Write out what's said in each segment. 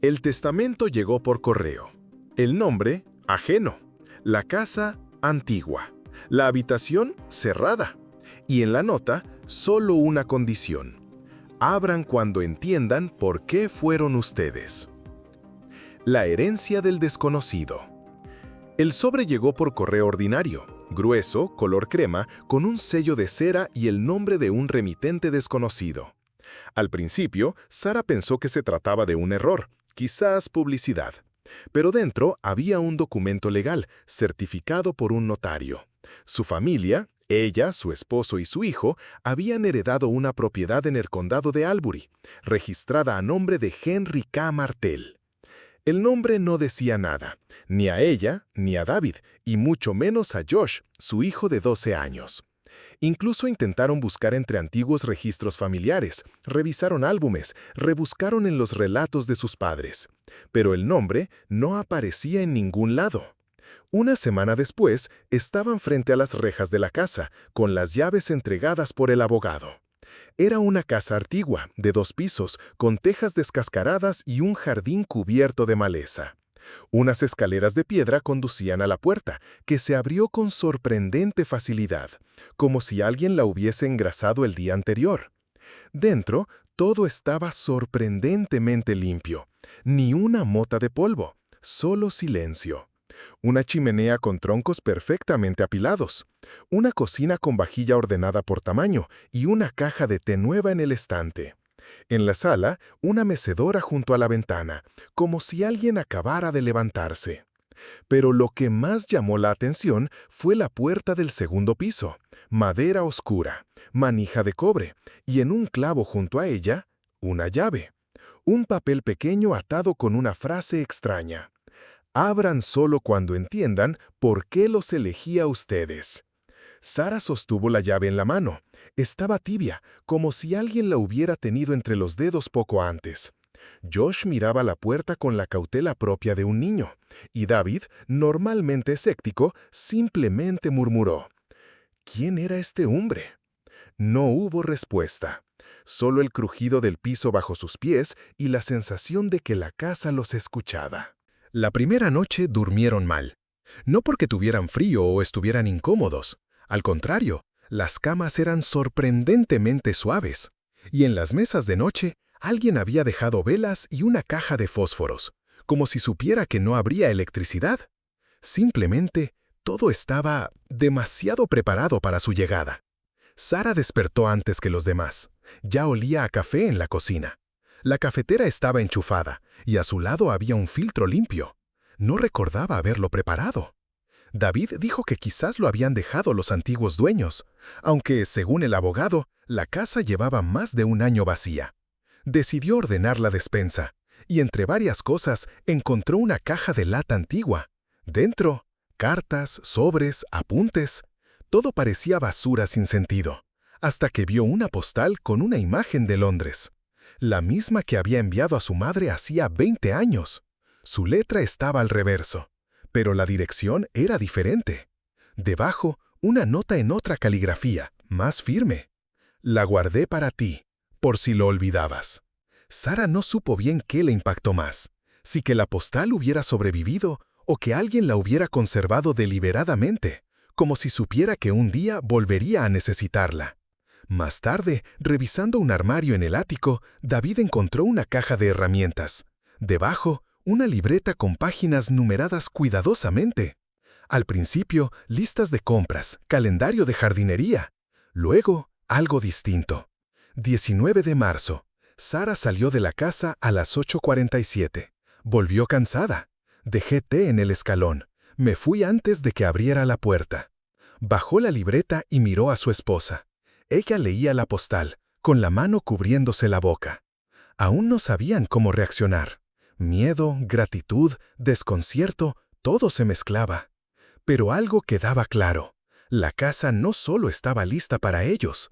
El testamento llegó por correo. El nombre, ajeno. La casa, antigua. La habitación, cerrada. Y en la nota, solo una condición. Abran cuando entiendan por qué fueron ustedes. La herencia del desconocido. El sobre llegó por correo ordinario, grueso, color crema, con un sello de cera y el nombre de un remitente desconocido. Al principio, Sara pensó que se trataba de un error, quizás publicidad. Pero dentro había un documento legal, certificado por un notario. Su familia, ella, su esposo y su hijo, habían heredado una propiedad en el condado de Albury, registrada a nombre de Henry K. Martell. El nombre no decía nada, ni a ella, ni a David, y mucho menos a Josh, su hijo de 12 años. Incluso intentaron buscar entre antiguos registros familiares, revisaron álbumes, rebuscaron en los relatos de sus padres. Pero el nombre no aparecía en ningún lado. Una semana después, estaban frente a las rejas de la casa, con las llaves entregadas por el abogado. Era una casa antigua, de 2 pisos, con tejas descascaradas y un jardín cubierto de maleza. Unas escaleras de piedra conducían a la puerta, que se abrió con sorprendente facilidad, como si alguien la hubiese engrasado el día anterior. Dentro, todo estaba sorprendentemente limpio. Ni una mota de polvo, solo silencio. Una chimenea con troncos perfectamente apilados, una cocina con vajilla ordenada por tamaño y una caja de té nueva en el estante. En la sala, una mecedora junto a la ventana, como si alguien acabara de levantarse. Pero lo que más llamó la atención fue la puerta del segundo piso, madera oscura, manija de cobre, y en un clavo junto a ella, una llave. Un papel pequeño atado con una frase extraña. Abran solo cuando entiendan por qué los elegí a ustedes. Sara sostuvo la llave en la mano. Estaba tibia, como si alguien la hubiera tenido entre los dedos poco antes. Josh miraba la puerta con la cautela propia de un niño, y David, normalmente escéptico, simplemente murmuró: ¿Quién era este hombre? No hubo respuesta. Solo el crujido del piso bajo sus pies y la sensación de que la casa los escuchaba. La primera noche durmieron mal. No porque tuvieran frío o estuvieran incómodos. Al contrario, las camas eran sorprendentemente suaves. Y en las mesas de noche, alguien había dejado velas y una caja de fósforos, como si supiera que no habría electricidad. Simplemente, todo estaba demasiado preparado para su llegada. Sara despertó antes que los demás. Ya olía a café en la cocina. La cafetera estaba enchufada, y a su lado había un filtro limpio. No recordaba haberlo preparado. David dijo que quizás lo habían dejado los antiguos dueños, aunque, según el abogado, la casa llevaba más de un año vacía. Decidió ordenar la despensa, y entre varias cosas encontró una caja de lata antigua. Dentro, cartas, sobres, apuntes. Todo parecía basura sin sentido, hasta que vio una postal con una imagen de Londres. La misma que había enviado a su madre hacía 20 años. Su letra estaba al reverso, pero la dirección era diferente. Debajo, una nota en otra caligrafía, más firme. La guardé para ti, por si lo olvidabas. Sara no supo bien qué le impactó más, si que la postal hubiera sobrevivido o que alguien la hubiera conservado deliberadamente, como si supiera que un día volvería a necesitarla. Más tarde, revisando un armario en el ático, David encontró una caja de herramientas. Debajo, una libreta con páginas numeradas cuidadosamente. Al principio, listas de compras, calendario de jardinería. Luego, algo distinto. 19 de marzo. Sara salió de la casa a las 8:47. Volvió cansada. Dejé té en el escalón. Me fui antes de que abriera la puerta. Bajó la libreta y miró a su esposa. Ella leía la postal, con la mano cubriéndose la boca. Aún no sabían cómo reaccionar. Miedo, gratitud, desconcierto, todo se mezclaba. Pero algo quedaba claro. La casa no solo estaba lista para ellos.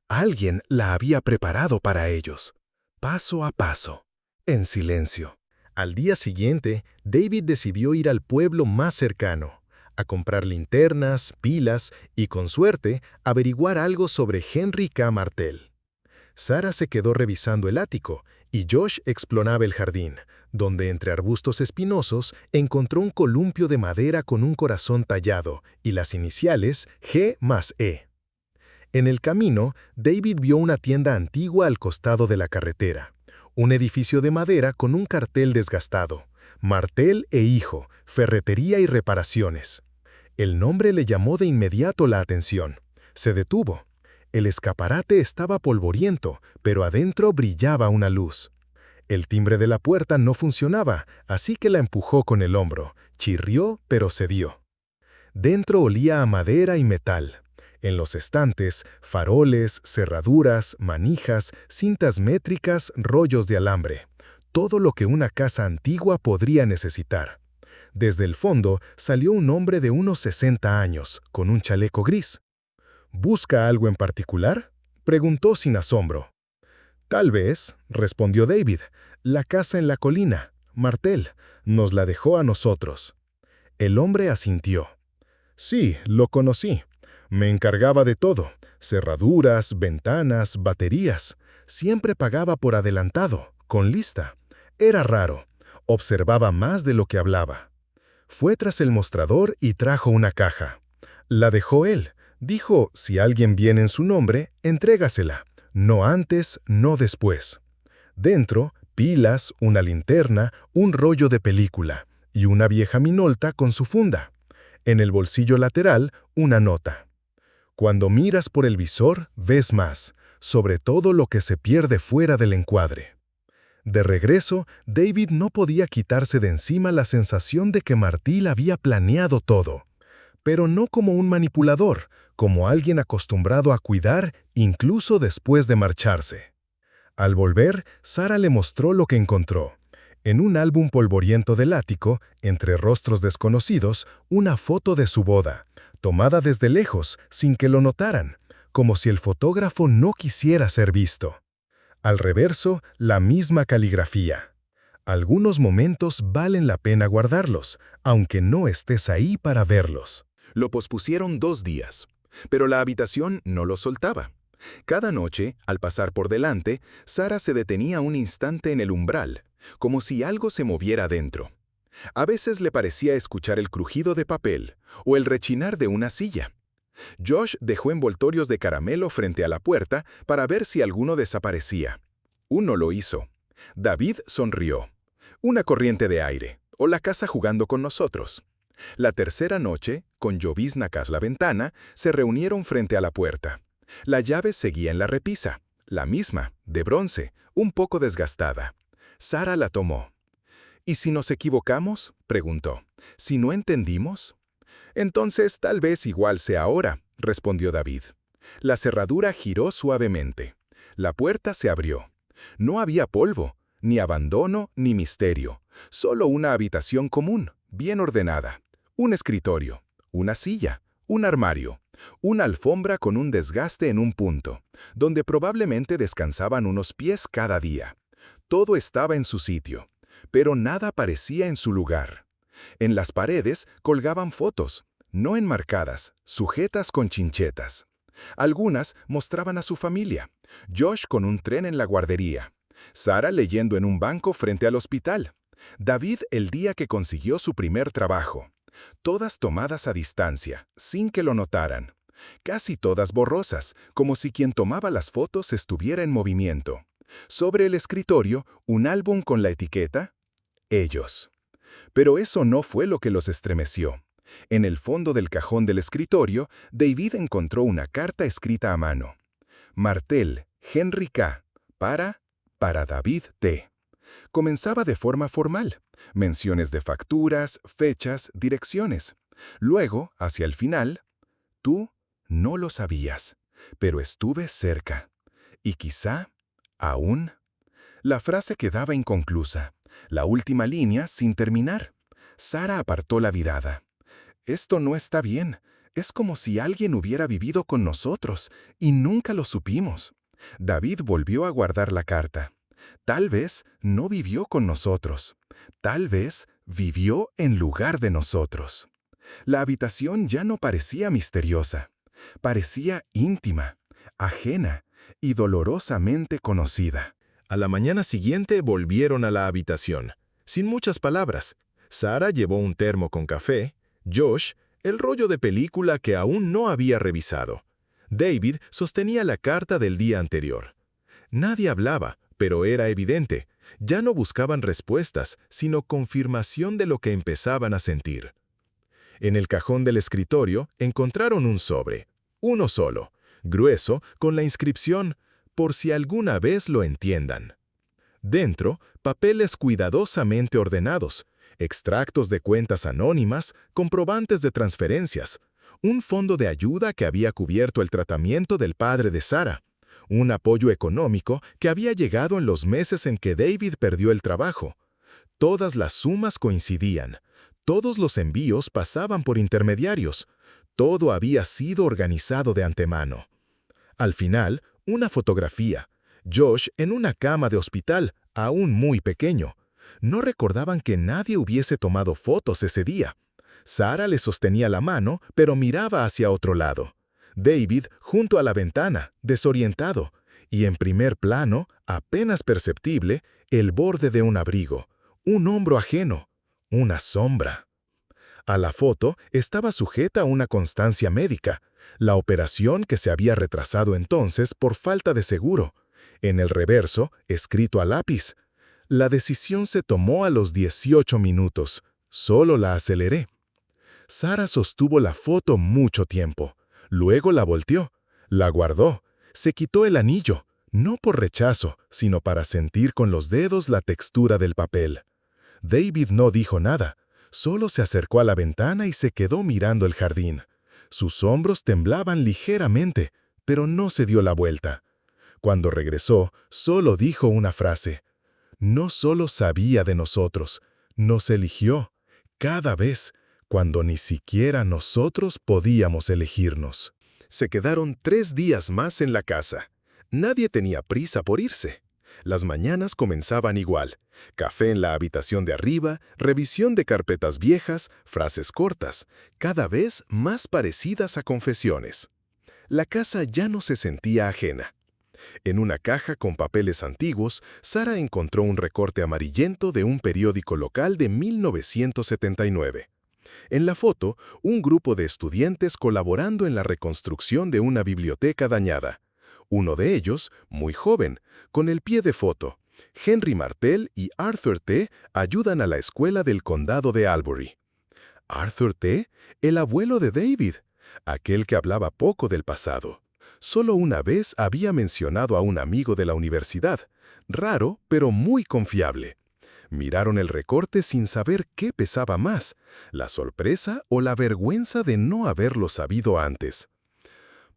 Alguien la había preparado para ellos. Paso a paso, en silencio. Al día siguiente, David decidió ir al pueblo más cercano, a comprar linternas, pilas y, con suerte, averiguar algo sobre Henry K. Martell. Sara se quedó revisando el ático Y Josh exploraba el jardín, donde entre arbustos espinosos encontró un columpio de madera con un corazón tallado y las iniciales G+E. En el camino, David vio una tienda antigua al costado de la carretera, un edificio de madera con un cartel desgastado, Martel e Hijo, Ferretería y Reparaciones. El nombre le llamó de inmediato la atención. Se detuvo. El escaparate estaba polvoriento, pero adentro brillaba una luz. El timbre de la puerta no funcionaba, así que la empujó con el hombro. Chirrió, pero cedió. Dentro olía a madera y metal. En los estantes, faroles, cerraduras, manijas, cintas métricas, rollos de alambre. Todo lo que una casa antigua podría necesitar. Desde el fondo salió un hombre de unos 60 años, con un chaleco gris. ¿Busca algo en particular?, preguntó sin asombro. Tal vez, respondió David, la casa en la colina, Martel, nos la dejó a nosotros. El hombre asintió. Sí, lo conocí. Me encargaba de todo, cerraduras, ventanas, baterías. Siempre pagaba por adelantado, con lista. Era raro. Observaba más de lo que hablaba. Fue tras el mostrador y trajo una caja. La dejó él. Dijo, si alguien viene en su nombre, entrégasela. No antes, no después. Dentro, pilas, una linterna, un rollo de película y una vieja minolta con su funda. En el bolsillo lateral, una nota. Cuando miras por el visor, ves más, sobre todo lo que se pierde fuera del encuadre. De regreso, David no podía quitarse de encima la sensación de que Martil había planeado todo, pero no como un manipulador, como alguien acostumbrado a cuidar incluso después de marcharse. Al volver, Sara le mostró lo que encontró. En un álbum polvoriento del ático, entre rostros desconocidos, una foto de su boda, tomada desde lejos, sin que lo notaran, como si el fotógrafo no quisiera ser visto. Al reverso, la misma caligrafía. Algunos momentos valen la pena guardarlos, aunque no estés ahí para verlos. Lo pospusieron 2 días, pero la habitación no lo soltaba. Cada noche, al pasar por delante, Sara se detenía un instante en el umbral, como si algo se moviera adentro. A veces le parecía escuchar el crujido de papel o el rechinar de una silla. Josh dejó envoltorios de caramelo frente a la puerta para ver si alguno desaparecía. Uno lo hizo. David sonrió. Una corriente de aire, o la casa jugando con nosotros. La tercera noche, con llovizna tras la ventana, se reunieron frente a la puerta. La llave seguía en la repisa, la misma, de bronce, un poco desgastada. Sara la tomó. ¿Y si nos equivocamos?, preguntó. ¿Si no entendimos? Entonces tal vez igual sea ahora, respondió David. La cerradura giró suavemente. La puerta se abrió. No había polvo, ni abandono, ni misterio. Solo una habitación común, bien ordenada. Un escritorio, una silla, un armario, una alfombra con un desgaste en un punto, donde probablemente descansaban unos pies cada día. Todo estaba en su sitio, pero nada parecía en su lugar. En las paredes colgaban fotos, no enmarcadas, sujetas con chinchetas. Algunas mostraban a su familia, Josh con un tren en la guardería, Sara leyendo en un banco frente al hospital, David el día que consiguió su primer trabajo. Todas tomadas a distancia, sin que lo notaran. Casi todas borrosas, como si quien tomaba las fotos estuviera en movimiento. Sobre el escritorio, un álbum con la etiqueta «Ellos». Pero eso no fue lo que los estremeció. En el fondo del cajón del escritorio, David encontró una carta escrita a mano. Martel, Henry K. Para David T. Comenzaba de forma formal. Menciones de facturas, fechas, direcciones. Luego, hacia el final, tú no lo sabías, pero estuve cerca. Y quizá, aún. La frase quedaba inconclusa. La última línea sin terminar. Sara apartó la mirada. Esto no está bien. Es como si alguien hubiera vivido con nosotros y nunca lo supimos. David volvió a guardar la carta. Tal vez no vivió con nosotros. Tal vez vivió en lugar de nosotros. La habitación ya no parecía misteriosa. Parecía íntima, ajena y dolorosamente conocida. A la mañana siguiente volvieron a la habitación, sin muchas palabras. Sara llevó un termo con café, Josh, el rollo de película que aún no había revisado. David sostenía la carta del día anterior. Nadie hablaba, pero era evidente. Ya no buscaban respuestas, sino confirmación de lo que empezaban a sentir. En el cajón del escritorio encontraron un sobre, uno solo, grueso, con la inscripción «Por si alguna vez lo entiendan». Dentro, papeles cuidadosamente ordenados, extractos de cuentas anónimas, comprobantes de transferencias, un fondo de ayuda que había cubierto el tratamiento del padre de Sara, un apoyo económico que había llegado en los meses en que David perdió el trabajo. Todas las sumas coincidían, todos los envíos pasaban por intermediarios, todo había sido organizado de antemano. Al final, una fotografía. Josh en una cama de hospital, aún muy pequeño. No recordaban que nadie hubiese tomado fotos ese día. Sara le sostenía la mano, pero miraba hacia otro lado. David junto a la ventana, desorientado, y en primer plano, apenas perceptible, el borde de un abrigo, un hombro ajeno, una sombra. A la foto estaba sujeta una constancia médica, la operación que se había retrasado entonces por falta de seguro. En el reverso, escrito a lápiz, la decisión se tomó a los 18 minutos, solo la aceleré. Sara sostuvo la foto mucho tiempo. Luego la volteó, la guardó, se quitó el anillo, no por rechazo, sino para sentir con los dedos la textura del papel. David no dijo nada, solo se acercó a la ventana y se quedó mirando el jardín. Sus hombros temblaban ligeramente, pero no se dio la vuelta. Cuando regresó, solo dijo una frase. No solo sabía de nosotros, nos eligió, cada vez, cuando ni siquiera nosotros podíamos elegirnos. Se quedaron 3 días más en la casa. Nadie tenía prisa por irse. Las mañanas comenzaban igual. Café en la habitación de arriba, revisión de carpetas viejas, frases cortas, cada vez más parecidas a confesiones. La casa ya no se sentía ajena. En una caja con papeles antiguos, Sara encontró un recorte amarillento de un periódico local de 1979. En la foto, un grupo de estudiantes colaborando en la reconstrucción de una biblioteca dañada. Uno de ellos, muy joven, con el pie de foto. Henry Martel y Arthur T. ayudan a la escuela del condado de Albury. Arthur T., el abuelo de David, aquel que hablaba poco del pasado. Solo una vez había mencionado a un amigo de la universidad, raro pero muy confiable. Miraron el recorte sin saber qué pesaba más, la sorpresa o la vergüenza de no haberlo sabido antes.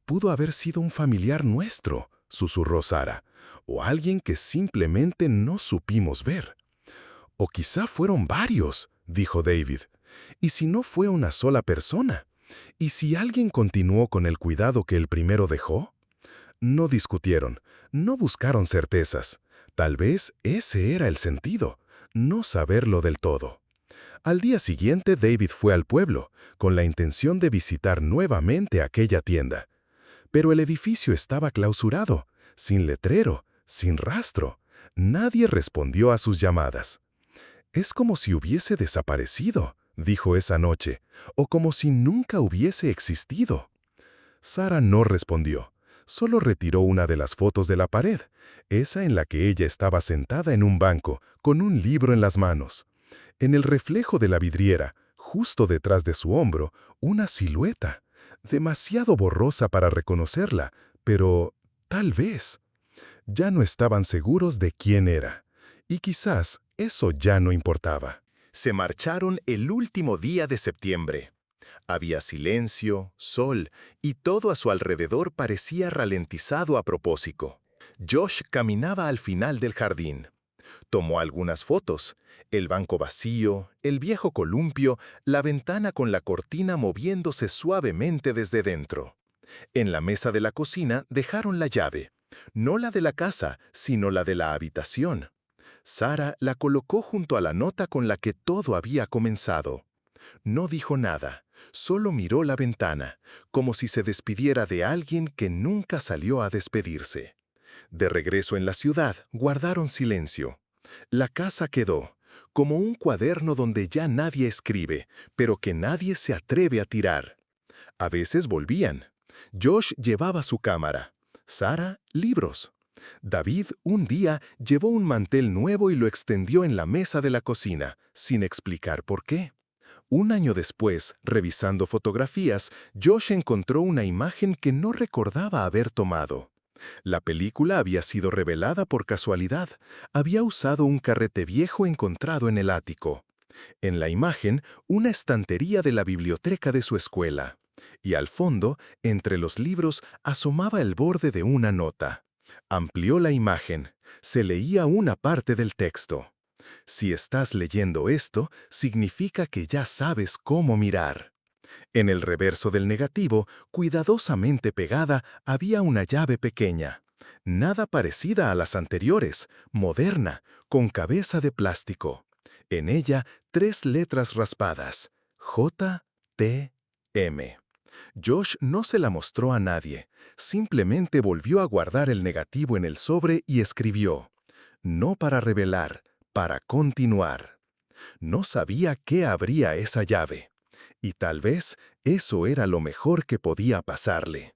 «Pudo haber sido un familiar nuestro», susurró Sara, «o alguien que simplemente no supimos ver». «O quizá fueron varios», dijo David. «¿Y si no fue una sola persona? ¿Y si alguien continuó con el cuidado que el primero dejó?» No discutieron, no buscaron certezas. Tal vez ese era el sentido, no saberlo del todo. Al día siguiente David fue al pueblo, con la intención de visitar nuevamente aquella tienda. Pero el edificio estaba clausurado, sin letrero, sin rastro. Nadie respondió a sus llamadas. «Es como si hubiese desaparecido», dijo esa noche, «o como si nunca hubiese existido». Sara no respondió. Solo retiró una de las fotos de la pared, esa en la que ella estaba sentada en un banco, con un libro en las manos. En el reflejo de la vidriera, justo detrás de su hombro, una silueta, demasiado borrosa para reconocerla, pero tal vez. Ya no estaban seguros de quién era, y quizás eso ya no importaba. Se marcharon el último día de septiembre. Había silencio, sol, y todo a su alrededor parecía ralentizado a propósito. Josh caminaba al final del jardín. Tomó algunas fotos, el banco vacío, el viejo columpio, la ventana con la cortina moviéndose suavemente desde dentro. En la mesa de la cocina dejaron la llave, no la de la casa, sino la de la habitación. Sara la colocó junto a la nota con la que todo había comenzado. No dijo nada, solo miró la ventana, como si se despidiera de alguien que nunca salió a despedirse. De regreso en la ciudad, guardaron silencio. La casa quedó como un cuaderno donde ya nadie escribe, pero que nadie se atreve a tirar. A veces volvían. Josh llevaba su cámara. Sara, libros. David un día llevó un mantel nuevo y lo extendió en la mesa de la cocina, sin explicar por qué. Un año después, revisando fotografías, Josh encontró una imagen que no recordaba haber tomado. La película había sido revelada por casualidad. Había usado un carrete viejo encontrado en el ático. En la imagen, una estantería de la biblioteca de su escuela. Y al fondo, entre los libros, asomaba el borde de una nota. Amplió la imagen. Se leía una parte del texto. Si estás leyendo esto, significa que ya sabes cómo mirar. En el reverso del negativo, cuidadosamente pegada, había una llave pequeña. Nada parecida a las anteriores, moderna, con cabeza de plástico. En ella, 3 letras raspadas. J-T-M. Josh no se la mostró a nadie. Simplemente volvió a guardar el negativo en el sobre y escribió: no para revelar, para continuar. No sabía qué abría esa llave. Y tal vez eso era lo mejor que podía pasarle.